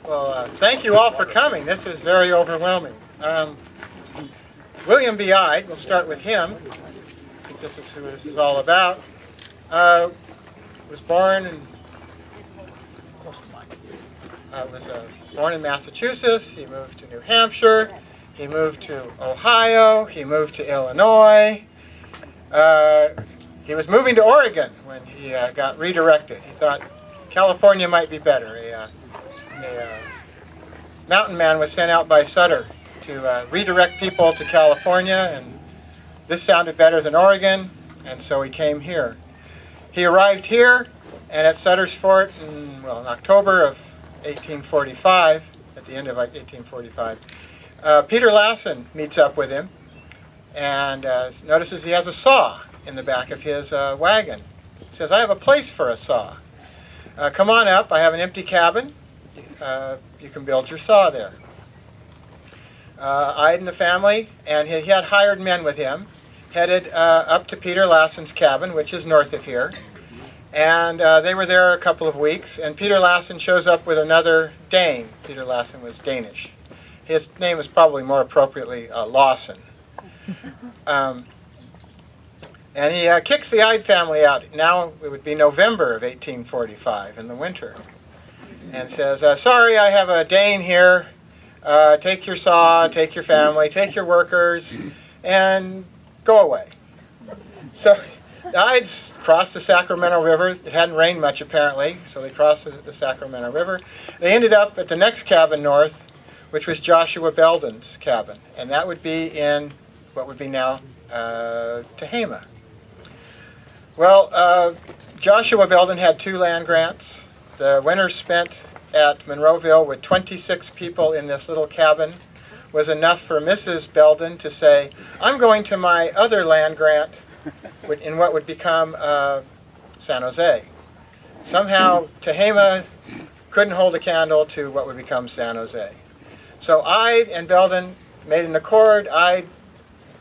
Well, thank you all for coming. This is very overwhelming. William B. Ide, we'll start with him, since this is who this is all about, was born in born in Massachusetts. He moved to New Hampshire. He moved to Ohio. He moved to Illinois. He was moving to Oregon when he got redirected. He thought California might be better. A mountain man was sent out by Sutter to redirect people to California, and this sounded better than Oregon, and so he came here. He arrived here and at Sutter's Fort in October of 1845, at the end of 1845. Peter Lassen meets up with him and notices he has a saw in the back of his wagon. He says, "I have a place for a saw. Come on up, I have an empty cabin. You can build your saw there." Ide and the family, and he had hired men with him, headed up to Peter Lassen's cabin, which is north of here. And they were there a couple of weeks, and Peter Lassen shows up with another Dane. Peter Lassen was Danish. His name is probably more appropriately Lawson. And he kicks the Ide family out. Now it would be November of 1845 in the winter. And says, "Sorry, I have a Dane here. Take your saw, take your family, take your workers, and go away." So the Ides crossed the Sacramento River. It hadn't rained much apparently, so they crossed the Sacramento River. They ended up at the next cabin north, which was Joshua Belden's cabin, and that would be in what would be now Tehama. Well, Joshua Belden had 2 land grants. The winter spent at Monroeville with 26 people in this little cabin was enough for Mrs. Belden to say, "I'm going to my other land grant in what would become San Jose." Somehow Tehama couldn't hold a candle to what would become San Jose. So Ide and Belden made an accord. Ide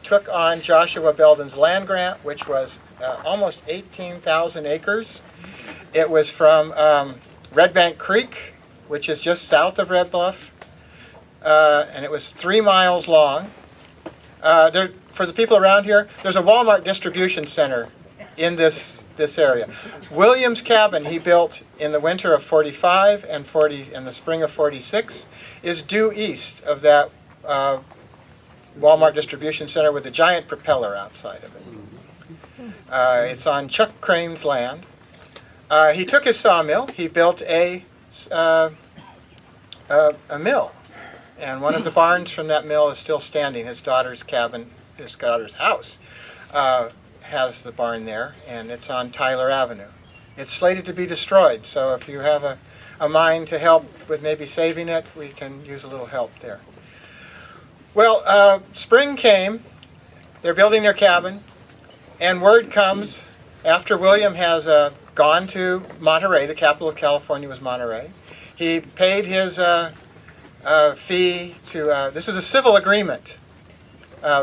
took on Joshua Belden's land grant, which was almost 18,000 acres. It was from Red Bank Creek, which is just south of Red Bluff, and it was 3 miles long. For the people around here, there's a Walmart distribution center in this area. William's cabin he built in the winter of 45 and in the spring of 46 is due east of that Walmart distribution center with a giant propeller outside of it. It's on Chuck Crane's land. He took his sawmill. He built a mill, and one of the barns from that mill is still standing. His daughter's cabin, his daughter's house, has the barn there, and it's on Tyler Avenue. It's slated to be destroyed, so if you have a mind to help with maybe saving it, we can use a little help there. Well, spring came. They're building their cabin, and word comes after William has gone to Monterey. The capital of California was Monterey. He paid his fee to, this is a civil agreement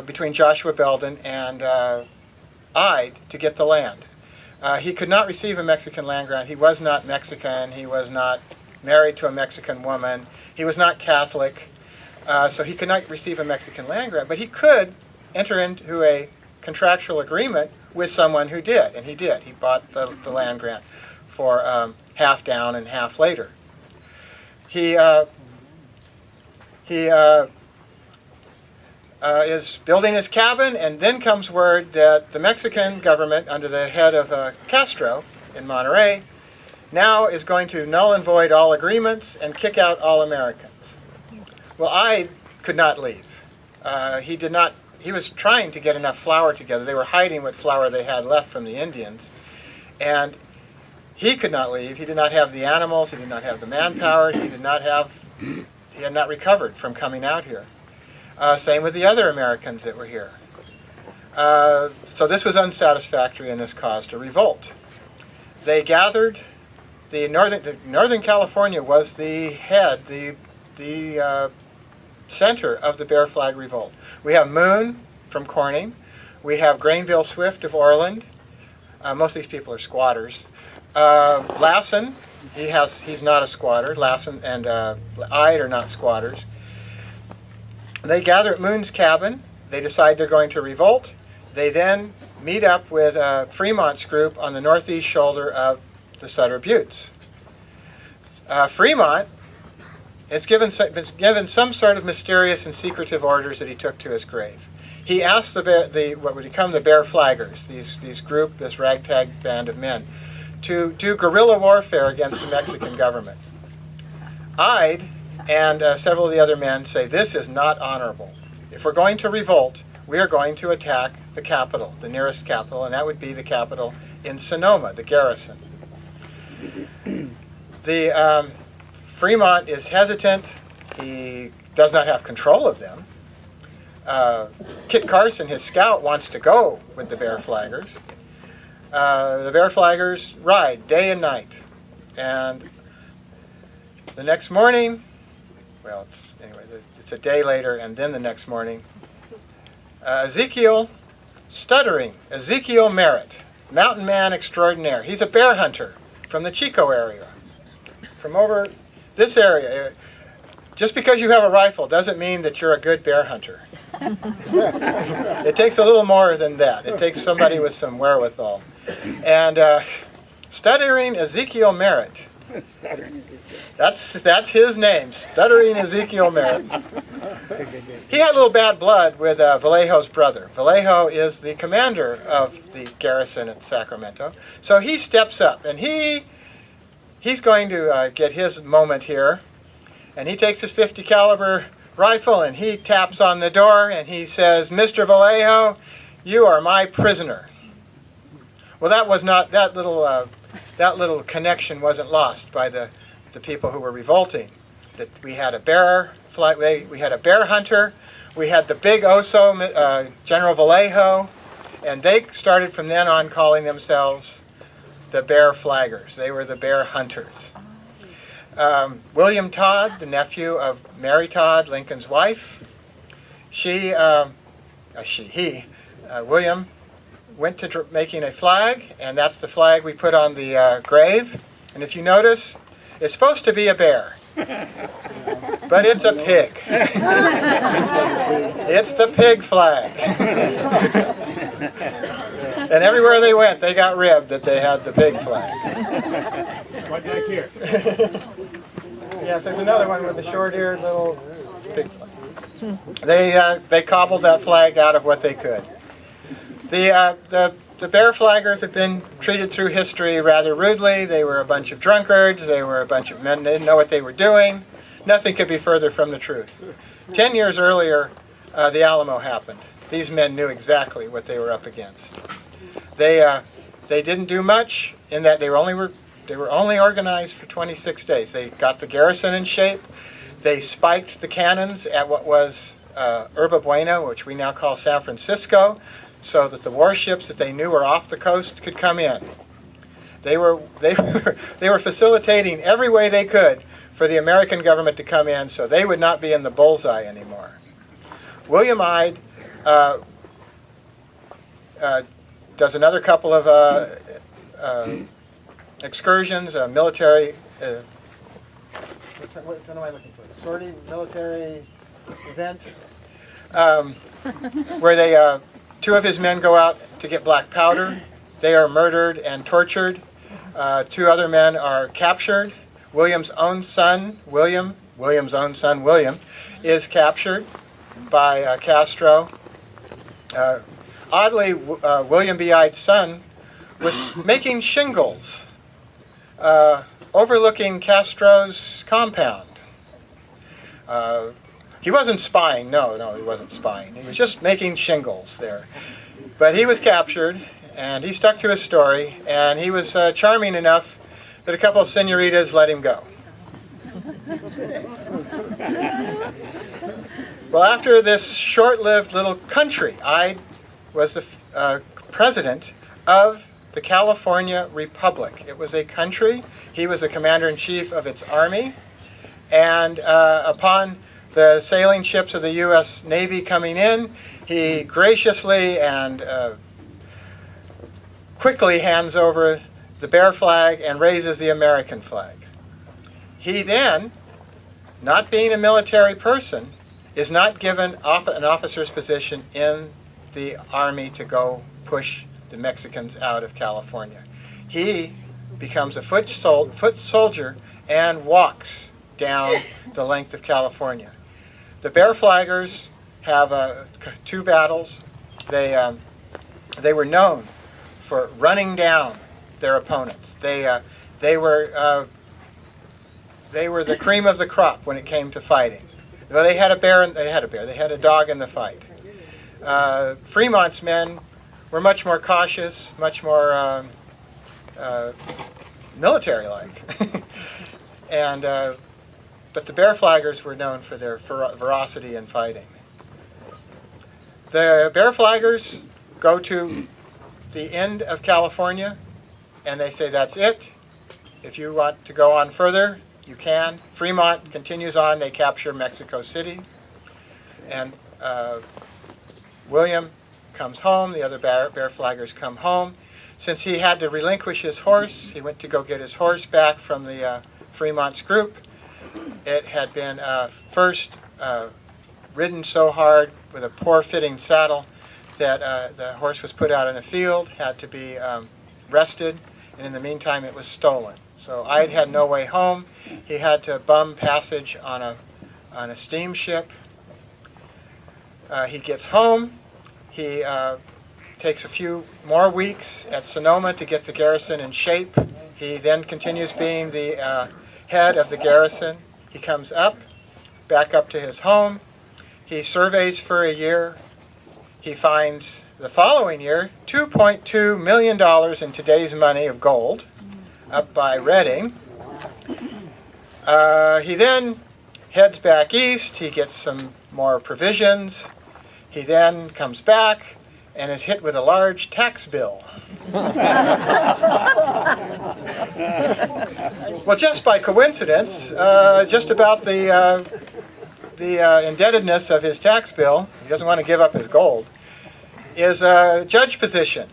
between Joshua Belden and Ide to get the land. He could not receive a Mexican land grant. He was not Mexican. He was not married to a Mexican woman. He was not Catholic. So he could not receive a Mexican land grant. But he could enter into a contractual agreement with someone who did, and he did. He bought the land grant for half down and half later. He is building his cabin, and then comes word that the Mexican government, under the head of Castro in Monterey, now is going to null and void all agreements and kick out all Americans. Well, I could not leave. He was trying to get enough flour together. They were hiding what flour they had left from the Indians, and he could not leave. He did not have the animals. He did not have the manpower. He had not recovered from coming out here. Same with the other Americans that were here. So this was unsatisfactory, and this caused a revolt. They gathered. Northern California was the head, the center of the Bear Flag Revolt. We have Moon from Corning. We have Granville Swift of Orland. Most of these people are squatters. Lassen He's not a squatter. Lassen and Ide are not squatters. They gather at Moon's cabin. They decide they're going to revolt. They then meet up with Fremont's group on the northeast shoulder of the Sutter Buttes. Fremont is given some sort of mysterious and secretive orders that he took to his grave. He asked what would become the Bear Flaggers, this ragtag band of men, to do guerrilla warfare against the Mexican government. Ide and several of the other men say this is not honorable. If we're going to revolt, we are going to attack the capital, the nearest capital, and that would be the capital in Sonoma, the garrison. Fremont is hesitant. He does not have control of them. Kit Carson, his scout, wants to go with the Bear Flaggers. The Bear Flaggers ride day and night. And the next morning, well, it's a day later, and then the next morning, Ezekiel Merritt, mountain man extraordinaire. He's a bear hunter from the Chico area, from over this area. Just because you have a rifle doesn't mean that you're a good bear hunter. It takes a little more than that. It takes somebody with some wherewithal. And Stuttering Ezekiel Merritt. That's his name, Stuttering Ezekiel Merritt. He had a little bad blood with Vallejo's brother. Vallejo is the commander of the garrison at Sacramento. So he steps up, and he's going to get his moment here. And he takes his .50 caliber rifle, and he taps on the door, and he says, "Mr. Vallejo, you are my prisoner." Well, that little connection wasn't lost by the people who were revolting. That we had a bear hunter, we had the big oso, General Vallejo, and they started from then on calling themselves the Bear Flaggers. They were the bear hunters. William Todd, the nephew of Mary Todd, Lincoln's wife, William went to making a flag, and that's the flag we put on the grave. And if you notice, it's supposed to be a bear, but it's a pig. It's the pig flag. And everywhere they went, they got ribbed that they had the pig flag. Right back here. Yes, there's another one with the short-eared little pig flag. They cobbled that flag out of what they could. The Bear Flaggers have been treated through history rather rudely. They were a bunch of drunkards. They were a bunch of men. They didn't know what they were doing. Nothing could be further from the truth. 10 years earlier, the Alamo happened. These men knew exactly what they were up against. They didn't do much in that they were only organized for 26 days. They got the garrison in shape. They spiked the cannons at what was Yerba Buena, which we now call San Francisco, so that the warships that they knew were off the coast could come in. They were facilitating every way they could for the American government to come in, so they would not be in the bullseye anymore. William Ide does another couple of excursions, military. What am I looking for? Sortie, military event, where two of his men go out to get black powder. They are murdered and tortured. Two other men are captured. William's own son, William, is captured by Castro. Oddly, William B. Ide's son was making shingles overlooking Castro's compound. He wasn't spying. No, he wasn't spying. He was just making shingles there. But he was captured, and he stuck to his story, and he was charming enough that a couple of senoritas let him go. Well, after this short-lived little country, Ide was the president of the California Republic. It was a country. He was the commander-in-chief of its army, and upon the sailing ships of the U.S. Navy coming in, he graciously and quickly hands over the bear flag and raises the American flag. He then, not being a military person, is not given an officer's position in the army to go push the Mexicans out of California. He becomes a foot soldier and walks down the length of California. The Bear Flaggers have 2 battles. They were known for running down their opponents. They were the cream of the crop when it came to fighting. Well, they had a dog in the fight. Fremont's men were much more cautious, much more military-like. But the Bear Flaggers were known for their ferocity in fighting. The Bear Flaggers go to the end of California, and they say, that's it. If you want to go on further, you can. Fremont continues on. They capture Mexico City. And William comes home. The other Bear Flaggers come home. Since he had to relinquish his horse, he went to go get his horse back from the Fremont's group. It had been first ridden so hard with a poor-fitting saddle that the horse was put out in a field, had to be rested, and in the meantime it was stolen. So Ide had no way home. He had to bum passage on a steamship. He gets home. He takes a few more weeks at Sonoma to get the garrison in shape. He then continues being the head of the garrison. He comes back up to his home. He surveys for a year. He finds the following year $2.2 million in today's money of gold up by Redding. He then heads back east. He gets some more provisions. He then comes back and is hit with a large tax bill. Well, just by coincidence, just about the indebtedness of his tax bill, he doesn't want to give up his gold, is a judge position.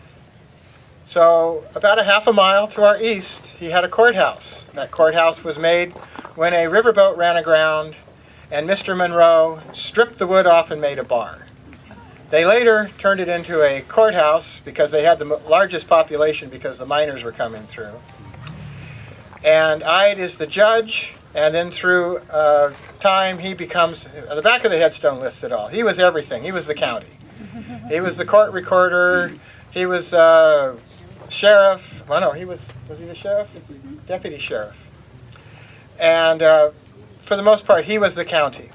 So about a half a mile to our east, he had a courthouse. That courthouse was made when a riverboat ran aground, and Mr. Monroe stripped the wood off and made a bar. They later turned it into a courthouse because they had the largest population because the miners were coming through. And Ide is the judge, and then through time he becomes, the back of the headstone lists it all. He was everything. He was the county. He was the court recorder. He was sheriff. Well, no, was he the sheriff? Deputy sheriff. And for the most part, he was the county.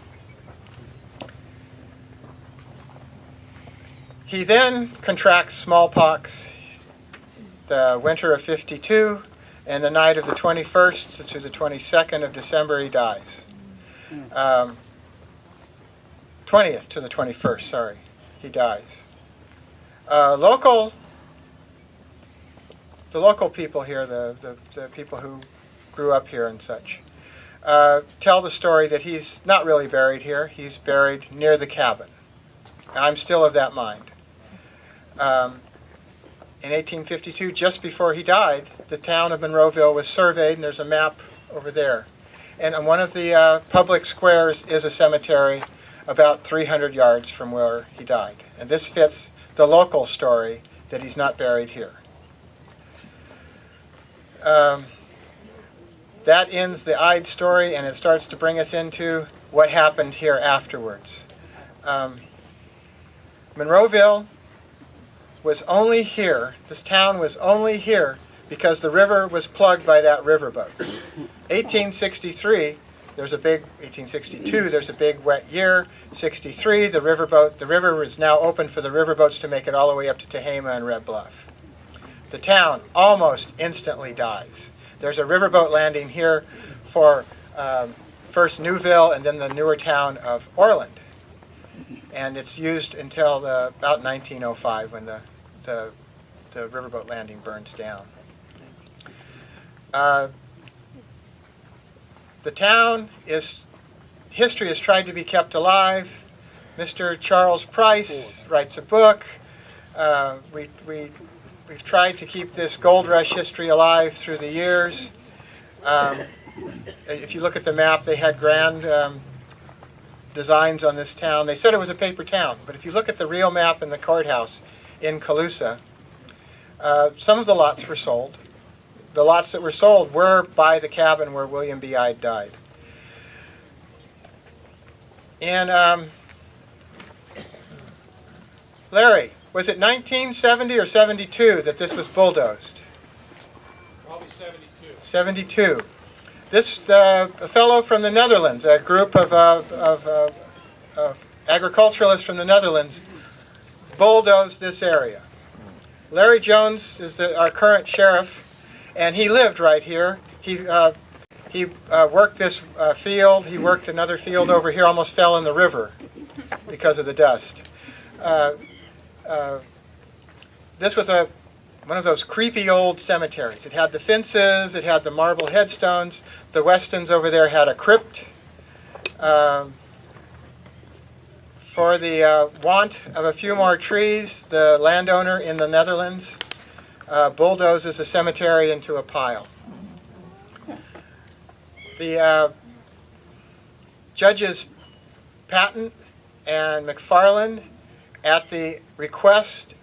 He then contracts smallpox the winter of '52, and the night of the 21st to the 22nd of December he dies. 20th to the 21st, sorry, he dies. The local people here, the people who grew up here and such, tell the story that he's not really buried here. He's buried near the cabin. I'm still of that mind. In 1852, just before he died, the town of Monroeville was surveyed, and there's a map over there. And on one of the public squares is a cemetery about 300 yards from where he died. And this fits the local story that he's not buried here. That ends the Ide story, and it starts to bring us into what happened here afterwards. Monroeville was only here, this town was only here because the river was plugged by that riverboat. 1862, there's a big wet year. 63, the river is now open for the riverboats to make it all the way up to Tehama and Red Bluff. The town almost instantly dies. There's a riverboat landing here for first Newville and then the newer town of Orland. And it's used until about 1905 when the riverboat landing burns down. The town history has tried to be kept alive. Mr. Charles Price writes a book. We we've tried to keep this gold rush history alive through the years. If you look at the map, they had grand designs on this town. They said it was a paper town, but if you look at the real map in the courthouse in Colusa, some of the lots were sold. The lots that were sold were by the cabin where William B. Ide died. And Larry, was it 1970 or 72 that this was bulldozed? Probably 72. 72. This a fellow from the Netherlands, a group of agriculturalists from the Netherlands, bulldozed this area. Larry Jones is our current sheriff, and he lived right here. He worked this field. He worked another field over here, almost fell in the river because of the dust. This was one of those creepy old cemeteries. It had the fences, it had the marble headstones. The Westons over there had a crypt. For the want of a few more trees, the landowner in the Netherlands bulldozes the cemetery into a pile. The judges Patton and McFarland, at the request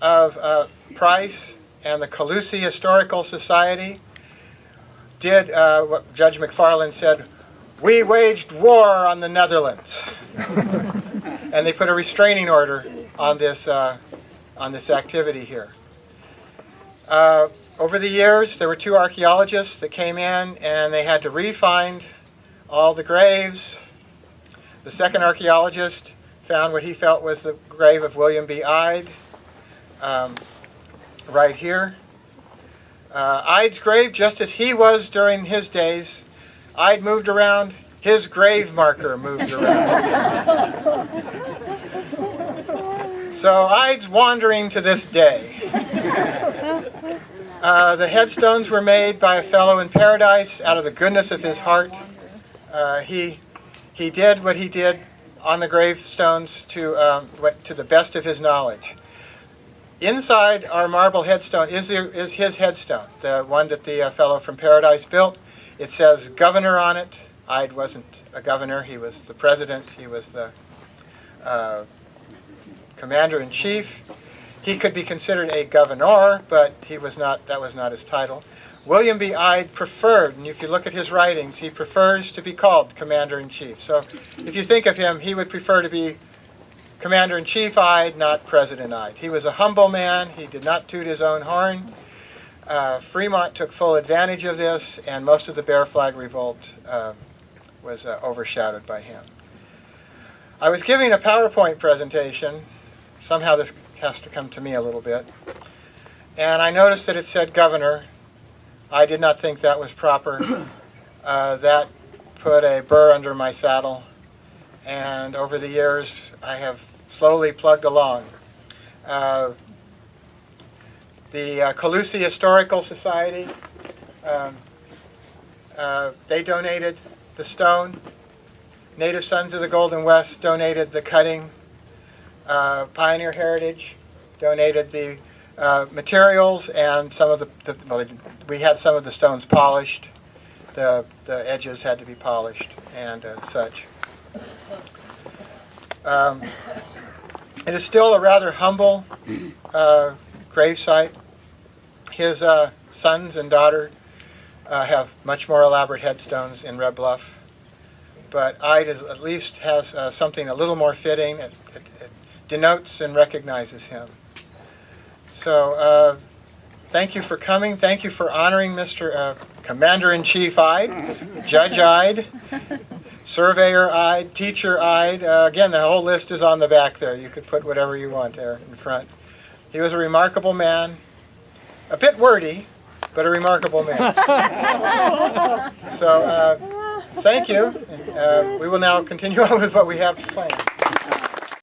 of Price and the Colusa Historical Society, did what Judge McFarland said: "We waged war on the Netherlands." And they put a restraining order on this activity here. Over the years, there were two archaeologists that came in, and they had to re-find all the graves. The second archaeologist found what he felt was the grave of William B. Ide, right here. Ide's grave, just as he was during his days, Ide moved around, his grave marker moved around. So Ide's wandering to this day. The headstones were made by a fellow in Paradise out of the goodness of his heart. He did what he did on the gravestones to the best of his knowledge. Inside our marble headstone is his headstone, the one that the fellow from Paradise built. It says governor on it. Ide wasn't a governor. He was the president. He was the commander-in-chief. He could be considered a governor, but he was not. That was not his title. William B. Ide preferred, and if you look at his writings, he prefers to be called commander-in-chief. So if you think of him, he would prefer to be Commander-in-Chief Ide, not President Ide. He was a humble man. He did not toot his own horn. Fremont took full advantage of this, and most of the Bear Flag Revolt was overshadowed by him. I was giving a PowerPoint presentation. Somehow this has to come to me a little bit. And I noticed that it said governor. I did not think that was proper. That put a burr under my saddle. And over the years, I have slowly plugged along. The Colusa Historical Society, they donated the stone. Native Sons of the Golden West donated the cutting. Pioneer Heritage donated the materials and some of we had some of the stones polished. The edges had to be polished and such. It is still a rather humble gravesite. His sons and daughter have much more elaborate headstones in Red Bluff. But Ide at least has something a little more fitting. It denotes and recognizes him. So thank you for coming. Thank you for honoring Mr. Commander-in-Chief Ide, Judge Ide, Surveyor Ide, Teacher Ide. Again, the whole list is on the back there. You could put whatever you want there in front. He was a remarkable man, a bit wordy, but a remarkable man. So thank you. We will now continue on with what we have planned.